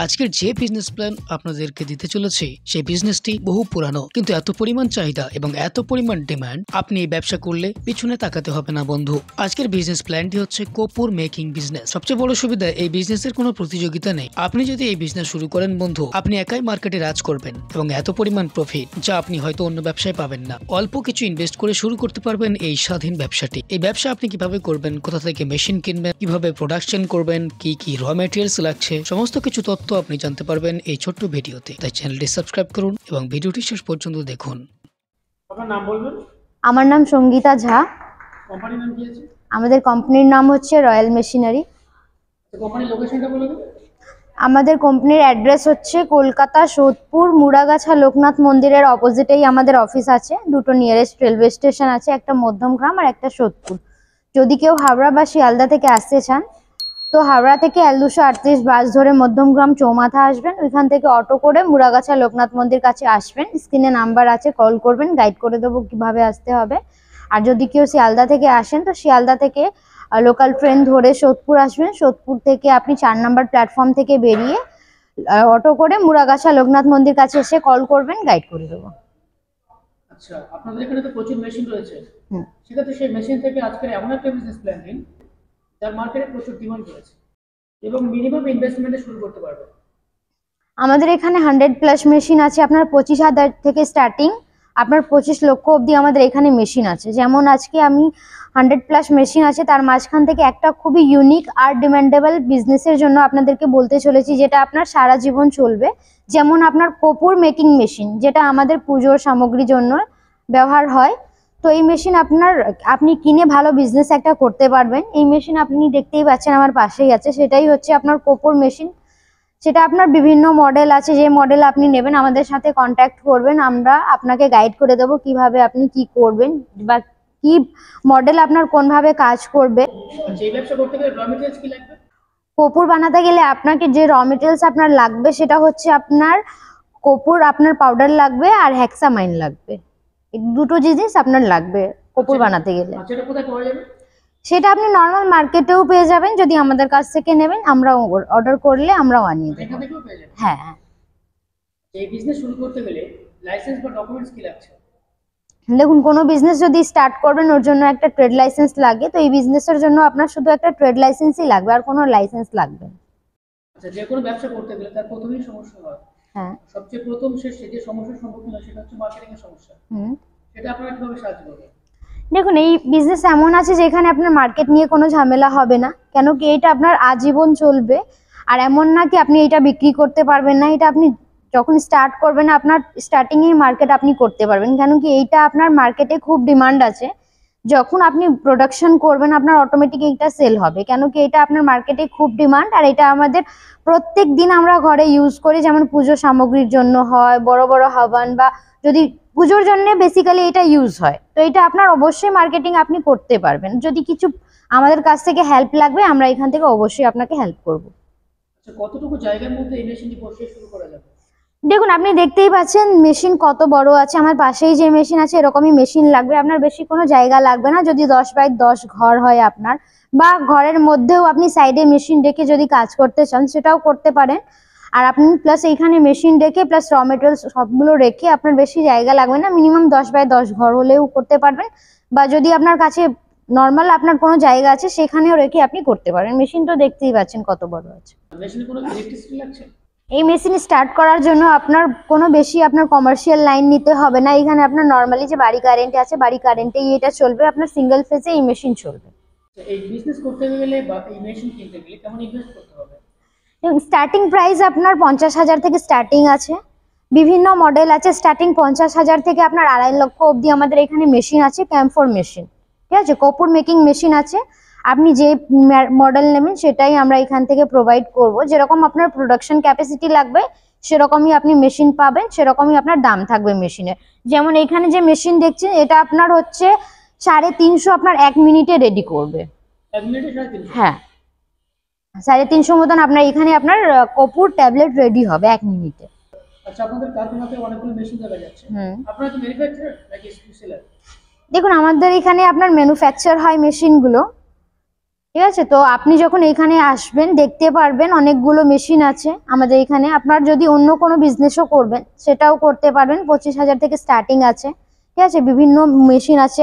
আজকের যে business plan আপনাদেরকে দিতে চলেছি সেই বিজনেসটি বহু পুরানো, কিন্তু এত পরিমাণ চাহিদা এবং এত পরিমাণ ডিমান্ড, আপনি এই ব্যবসা করলে পিছনে তাকাতে হবে না বন্ধু। আজকের বিজনেস প্ল্যানটি হচ্ছে কপুর মেকিং বিজনেস। সবচেয়ে বড় সুবিধা, এই বিজনেসের কোনো প্রতিযোগিতা নেই। আপনি যদি এই বিজনেস শুরু করেন বন্ধু, আপনি একাই মার্কেটে রাজ করবেন এবং এত পরিমাণ প্রফিট যা আপনি হয়তো অন্য ব্যবসায় পাবেন না। অল্প কিছু ইনভেস্ট করে শুরু করতে পারবেন এই স্বাধীন ব্যবসাটি। এই ব্যবসা আপনি কিভাবে করবেন, কোথা থেকে মেশিন কিনবেন, কিভাবে প্রোডাকশন করবেন, কি কি র ম্যাটেরিয়ালস লাগছে, সমস্ত কিছু তথ্য আপনি জানতে পারবেন এই ছোট্ট ভিডিওতে। তাই চ্যানেলটি সাবস্ক্রাইব করুন এবং ভিডিওটি শেষ পর্যন্ত দেখুন। আপনার নাম বলবেন? আমার নাম সঙ্গীতা ঝা। কোম্পানির নাম কি আছে? আমাদের কোম্পানির নাম হচ্ছে রয়্যাল মেশিনারি। কোম্পানির লোকেশনটা বলে দিন। আমাদের কোম্পানির অ্যাড্রেস হচ্ছে কলকাতা সোদপুর মুড়াগাছা লোকনাথ মন্দিরের অপোজিটেই আমাদের অফিস আছে। দুটো নিয়ারেস্ট রেলওয়ে স্টেশন আছে, একটা মধ্যমগ্রাম আর একটা সোদপুর। যদি কেউ হাওড়া বা শিয়ালদা থেকে আসতে চান তো হাওড়া থেকে L238 বাস ধরে মধ্যমগ্রাম চৌমাথা আসবেন, ওইখান থেকে অটো করে মুড়াগাছা লোকনাথ মন্দির কাছে আসবেন। স্ক্রিনে নাম্বার আছে, কল করবেন, গাইড করে দেবো কিভাবে আসতে হবে। আর যদি কেউ শিয়ালদা থেকে আসেন তো শিয়ালদা থেকে লোকাল ট্রেন ধরে সোদপুর আসবেন। সোদপুর থেকে আপনি 4 নম্বর প্ল্যাটফর্ম থেকে বেরিয়ে অটো করে মুড়াগাছা লোকনাথ মন্দির কাছে এসে কল করবেন, গাইড করে দেবো। আচ্ছা, আপনাদের এখানে তো প্রচুর মেশিন রয়েছে, সেক্ষেত্রে সেই মেশিন থেকে আজকের এমন একটা বিজনেস প্ল্যান দিন যার মার্কেটে প্রচুর ডিমান্ড রয়েছে এবং মিনিমাম ইনভেস্টমেন্টে শুরু করতে পারবেন। আমাদের এখানে 100+ মেশিন আছে, আপনার 25,000 থেকে স্টার্টিং, আপনার 25 লক্ষ অবধি আমাদের এখানে মেশিন আছে। যেমন আজকে আমি 100+ মেশিন আছে, তার মাঝখান থেকে একটা খুবই ইউনিক আর ডিমান্ডেবল বিজনেসের জন্য আপনাদেরকে বলতে চলেছি, যেটা আপনার সারা জীবন চলবে। যেমন আপনার কপুর মেকিং মেশিন, যেটা আমাদের পুজোর সামগ্রীর জন্য ব্যবহার হয়। তো এই মেশিন আপনি কিনে ভালো বিজনেস একটা করতে পারবেন। এই মেশিন আপনি দেখতেই পাচ্ছেন আমার পাশেই আছে, সেটাই হচ্ছে আপনার কপুর মেশিন। সেটা আপনার বিভিন্ন মডেল আছে, যে মডেল আপনি নেবেন আমাদের সাথে কন্ট্যাক্ট করবেন, আমরা আপনাকে গাইড করে দেবো কিভাবে আপনি কি করবেন বা কি মডেল আপনার কোনভাবে কাজ করবে। এই ব্যবসা করতে গেলে র মেটেরিয়ালস কি লাগবে? কপুর বানাতে গেলে আপনাকে যে র মেটেরিয়ালস আপনার লাগবে সেটা হচ্ছে আপনার কপুর, আপনার পাউডার লাগবে আর হেক্সামাইন লাগবে। এই দুটো জিনিস আপনার লাগবে কপুর বানাতে গেলে। আচ্ছা, এটা কোথায় পাওয়া যাবে? সেটা আপনি নর্মাল মার্কেটেও পেয়ে যাবেন, যদি আমাদের কাছ থেকে নেবেন আমরা অর্ডার করলে আমরাও আনিয়ে দেবো। এখান থেকেও পেয়ে যাবেন? হ্যাঁ। এই বিজনেস শুরু করতে গেলে লাইসেন্স বা ডকুমেন্টস কি লাগছে? দেখুন, কোনো বিজনেস যদি স্টার্ট করবেন ওর জন্য একটা ট্রেড লাইসেন্স লাগে। তো এই বিজনেসের জন্য আপনার শুধু একটা ট্রেড লাইসেন্সই লাগবে, আর কোনো লাইসেন্স লাগবে না। আচ্ছা, যে কোনো ব্যবসা করতে গেলে তার প্রথমেই সমস্যা হয়। হ্যাঁ। সবচেয়ে প্রথম সে যে সমস্যার সম্মুখীন হয় সেটা হচ্ছে মার্কেটিং এর সমস্যা। সেটা আপনারা কিভাবে সাহায্য করবেন? দেখুন, এই বিজনেস এমন আছে যেখানে আপনার মার্কেট নিয়ে কোনো ঝামেলা হবে না, কেন কি এটা আপনার আজীবন চলবে। আর এমন না কি আপনি এটা বিক্রি করতে পারবেন না, এটা আপনি যখন স্টার্ট করবেন আপনার স্টার্টিংয়েই মার্কেট আপনি করতে পারবেন, কেন কি এইটা আপনার মার্কেটে খুব ডিমান্ড আছে। যখন আপনি প্রোডাকশন করবেন আপনার অটোমেটিক এটা সেল হবে, কেন কি এটা আপনার মার্কেটে খুব ডিমান্ড। আর এটা আমাদের প্রত্যেক দিন আমরা ঘরে ইউজ করি, যেমন পুজো সামগ্রীর জন্য হয়, বড় বড় হাবান বা যদি পুজোর জন্য বেসিক্যালি এটা ইউজ হয়। তো এটা আপনার অবশ্যই মার্কেটিং আপনি করতে পারবেন। যদি কিছু আমাদের কাছ থেকে হেল্প লাগবে আমরা এখান থেকে অবশ্যই আপনাকে হেল্প করব। আচ্ছা, কতটুকু জায়গার মধ্যে এই মেশিনটি বসিয়ে শুরু করা যাবে? দেখুন, আপনি দেখতেই পাচ্ছেন মেশিন কত বড় আছে। আমার পাশেই যে মেশিন আছে এরকমই মেশিন লাগবে। আপনার বেশি কোনো জায়গা লাগবে না। যদি 10x10 ঘর হয় আপনার, বা ঘরের মধ্যেও আপনি সাইডে মেশিন রেখে যদি কাজ করতে চান সেটাও করতে পারেন। আর আপনি প্লাস এইখানে মেশিন রেখে প্লাস র মেটেরিয়ালস সবগুলো রেখে আপনার বেশি জায়গা লাগবে না, মিনিমাম 10x10 ঘর হলেও করতে পারবেন। বা যদি আপনার কাছে নর্মাল আপনার কোনো জায়গা আছে সেখানেও রেখে আপনি করতে পারেন। মেশিন তো দেখতেই পাচ্ছেন কত বড় আছে। মেশিনে কোনো ইলেকট্রিসিটি লাগছে? এই মেশিন স্টার্ট করার জন্য আপনার কোনো বেশি আপনার কমার্শিয়াল লাইন নিতে হবে না। এখানে আপনার নর্মালি যে বাড়ি কারেন্ট আছে, বাড়ি কারেন্টেই এটা চলবে। আপনার সিঙ্গেল ফেজে এই মেশিন চলবে। এই বিজনেস করতে গেলে বা এই মেশিন কিনতে গেলে কেমন ইনভেস্ট করতে হবে? স্টার্টিং প্রাইস আপনার 50,000 থেকে স্টার্টিং আছে। বিভিন্ন মডেল আছে। স্টার্টিং 50,000 থেকে আপনার 2.5 লক্ষ অবধি আমাদের এখানে মেশিন আছে। ক্যাম্ফোর মেশিন, ঠিক আছে, কপুর মেকিং মেশিন আছে। আপনি যে মডেল নেবেন সেটাই আমরা এখান থেকে প্রোভাইড করব। যেরকম আপনার প্রোডাকশন ক্যাপাসিটি লাগবে সেরকমই আপনি মেশিন পাবেন, সেরকমই আপনার দাম থাকবে মেশিনের। যেমন এখানে যে মেশিন দেখছেন এটা আপনার হচ্ছে 350, আপনার 1 মিনিটে রেডি করবে। 1 মিনিটে 350? হ্যাঁ, 350 মতন আপনার এখানে আপনার কপুর ট্যাবলেট রেডি হবে 1 মিনিটে। আচ্ছা, আপনাদের কারখানাতে অনেকগুলো মেশিন দেখা যাচ্ছে, আপনারা কি ম্যানুফ্যাকচারার নাকি সেলার? দেখুন, আমাদের এখানে আপনার ম্যানুফ্যাকচার হয় মেশিনগুলো। ঠিক আছে, তো আপনি যখন এখানে আসবেন দেখতে পারবেন অনেকগুলো মেশিন আছে আমাদের এখানে। আপনার যদি অন্য কোনো বিজনেসও করবেন সেটাও করতে পারবেন, 25,000 থেকে স্টার্টিং আছে। ঠিক আছে, বিভিন্ন মেশিন আছে,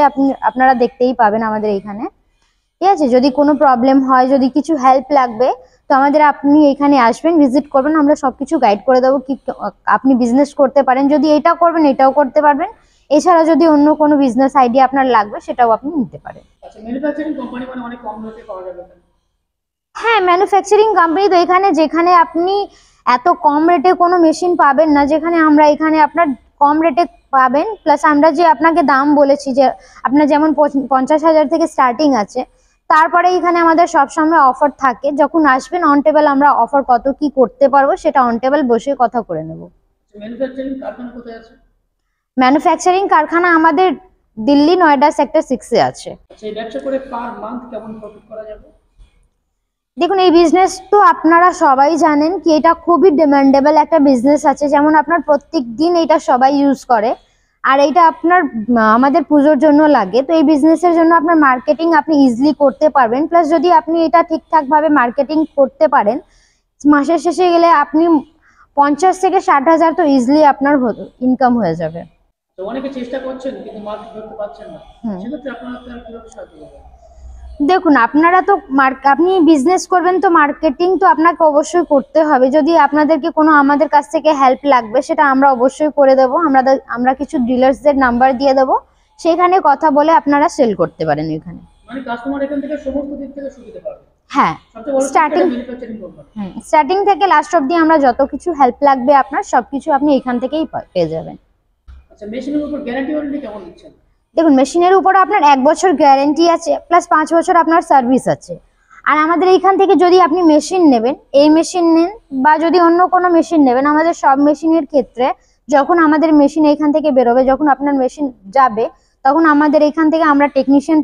আপনারা দেখতেই পাবেন আমাদের এখানে। ঠিক আছে, যদি কোনো প্রবলেম হয়, যদি কিছু হেল্প লাগবে, তো আপনি এখানে আসবেন, ভিজিট করবেন, আমরা সবকিছু গাইড করে দেবো কি আপনি বিজনেস করতে পারেন। যদি এটা করবেন এটাও করতে পারবেন, এছাড়া যদি অন্য কোনো বিজনেস আইডিয়া আপনার লাগবে সেটাও আপনি নিতে পারেন। আচ্ছা, ম্যানুফ্যাকচারিং কোম্পানি মানে অনেক কম রেটে পাওয়া যাবে এখানে। হ্যাঁ, ম্যানুফ্যাকচারিং কোম্পানি তো এখানে, যেখানে আপনি এত কম রেটে কোনো মেশিন পাবেন না, যেখানে আমরা এখানে আপনার কম রেটে পাবেন। প্লাস আমরা যে আপনাকে দাম বলেছি যে আপনার যেমন 50,000 থেকে স্টার্টিং আছে, তারপরে এখানে আমাদের সবসময় অফার থাকে। যখন আসবেন অন টেবল আমরা অফার কত কি করতে পারবো সেটা অন টেবল বসে কথা করে নেব। ম্যানুফ্যাকচারিং কারখানা কোথায় আছে? ম্যানুফ্যাকচারিং কারখানা আমাদের দিল্লি নয়ডা সেক্টর 6-এ আছে। আচ্ছা, এই ব্যবসা করে পার মান্থ কেমন প্রফিট করা যাবে? দেখুন, এই বিজনেস তো আপনারা সবাই জানেন কি এটা খুবই ডিমান্ডেবল একটা বিজনেস আছে। যেমন আপনার প্রত্যেক দিন এটা সবাই ইউজ করে, আর এটা আপনার আমাদের পুজোর জন্য লাগে। তো এই বিজনেসের জন্য আপনার মার্কেটিং আপনি ইজিলি করতে পারবেন। প্লাস যদি আপনি এটা ঠিকঠাকভাবে মার্কেটিং করতে পারেন, মাসের শেষে গেলে আপনি 50 থেকে 60,000 তো ইজিলি আপনার ইনকাম হয়ে যাবে। তো অনেকে চেষ্টা করছেন কিন্তু মার্কেট ধরতে পারছেন না, সেক্ষেত্রে আপনারা তার কিভাবে সাহায্য করবেন? দেখুন, আপনারা তো আপনি বিজনেস করবেন তো মার্কেটিং তো আপনাকে অবশ্যই করতে হবে। যদি আপনাদেরকে কোনো আমাদের কাছ থেকে হেল্প লাগবে সেটা আমরা অবশ্যই করে দেবো। আমরা কিছু ডিলার্সদের নাম্বার দিয়ে দেবো, সেখানে কথা বলে আপনারা সেল করতে পারেন এখানে। মানে কাস্টমার এখান থেকে সমস্ত দিক থেকে সুবিধা পাবে। হ্যাঁ, সবচেয়ে বড় স্টার্টিং ম্যানুফ্যাকচারিং কোম্পানি। স্টার্টিং থেকে লাস্ট অবধি আমরা যত কিছু হেল্প লাগবে আপনার সবকিছু আপনি এখান থেকেই পেয়ে যাবেন। আচ্ছা, মেশিনের উপর গ্যারান্টি ওয়ারেন্টি কেমন দিচ্ছেন? দেখুন, মেশিনের উপর আপনার 1 বছর গ্যারেন্টি আছে, প্লাস 5 বছর আপনার সার্ভিস আছে। আর আমাদের এইখান থেকে যদি আপনি মেশিন নেবেন, এই মেশিন নেন বা যদি অন্য কোনো মেশিন নেবেন, আমাদের সব মেশিনের ক্ষেত্রে যখন আমাদের মেশিন এইখান থেকে বেরোবে, যখন আপনার মেশিন যাবে, তখন আমাদের এইখান থেকে আমরা টেকনিশিয়ান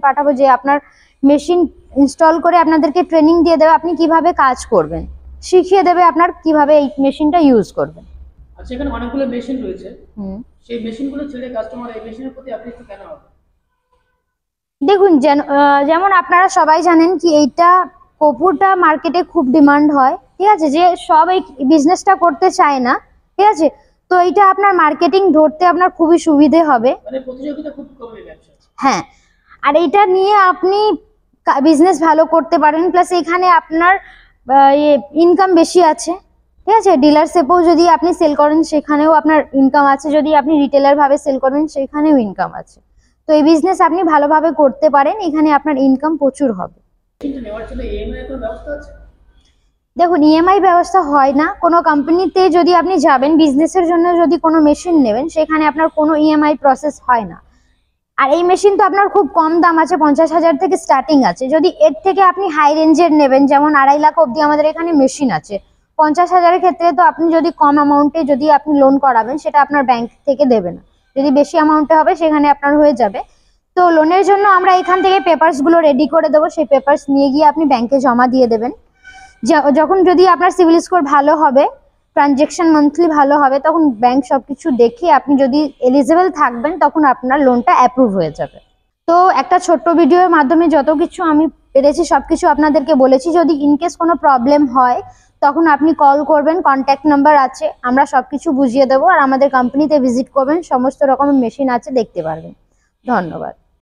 পাঠাবো যে আপনার মেশিন ইনস্টল করে আপনাদেরকে ট্রেনিং দিয়ে দেবে, আপনি কিভাবে কাজ করবেন, শিখিয়ে দেবে আপনার কিভাবে এই মেশিনটা ইউজ করবেন। আচ্ছা, এখানে অনেকগুলো মেশিন রয়েছে, সেই মেশিনগুলো ছেড়ে কাস্টমার এই মেশিনের প্রতি আকৃষ্ট কেন হবে? দেখুন, যেমন আপনারা সবাই জানেন কি এইটা কপুরটা মার্কেটে খুব ডিমান্ড হয়। ঠিক আছে, যে সব এই বিজনেসটা করতে চায় না। ঠিক আছে, তো এইটা আপনার মার্কেটিং ধরতে আপনার খুবই সুবিধে হবে। মানে প্রতিযোগিতা খুব কম এই ব্যবসা। হ্যাঁ, আর এইটা নিয়ে আপনি বিজনেস ভালো করতে পারেন। প্লাস এখানে আপনার ইনকাম বেশি আছে। ঠিক আছে, ডিলারশিপেও যদি আপনি সেল করেন সেখানেও আপনার ইনকাম আছে, যদি আপনি রিটেলার ভাবে সেল করবেন সেখানেও ইনকাম আছে। তো এই বিজনেস আপনি ভালোভাবে করতে পারেন, এখানে আপনার ইনকাম প্রচুর হবে। মেশিনটা নেওয়ার জন্য ইএমআই এর ব্যবস্থা আছে? দেখুন, ইএমআই ব্যবস্থা হয় না। কোনো কোম্পানিতে যদি আপনি যাবেন বিজনেসের জন্য, যদি কোনো মেশিন নেবেন সেখানে আপনার কোনো ইএমআই প্রসেস হয় না। আর এই মেশিন তো আপনার খুব কম দাম আছে, 50,000 থেকে স্টার্টিং আছে। যদি এর থেকে আপনি হাই রেঞ্জের নেবেন, যেমন 2.5 লাখ অবধি আমাদের এখানে মেশিন আছে, 50,000-এর ক্ষেত্রে তো আপনি যদি কম অ্যামাউন্টে যদি আপনি লোন করাবেন সেটা আপনার ব্যাংক থেকে দেবে না। যদি বেশি অ্যামাউন্টে হবে সেখানে আপনার হয়ে যাবে। তো লোনের জন্য আমরা এখান থেকে পেপারসগুলো রেডি করে দেবো, সেই পেপারস নিয়ে গিয়ে আপনি ব্যাংকে জমা দিয়ে দেবেন। যখন যদি আপনার সিভিল স্কোর ভালো হবে, ট্রানজেকশন মান্থলি ভালো হবে, তখন ব্যাংক সবকিছু দেখে আপনি যদি এলিজিবল থাকবেন তখন আপনার লোনটা অ্যাপ্রুভ হয়ে যাবে। তো একটা ছোট্ট ভিডিওর মাধ্যমে যত কিছু আমি পেরেছি সবকিছু আপনাদেরকে বলেছি। যদি ইনকেস কোনো প্রবলেম হয় তখন আপনি কল করবেন, কন্ট্যাক্ট নাম্বার আছে, আমরা সবকিছু বুঝিয়ে দেবো। আর আমাদের কোম্পানিতে ভিজিট করবেন, সমস্ত রকমের মেশিন আছে, দেখতে পারবেন। ধন্যবাদ।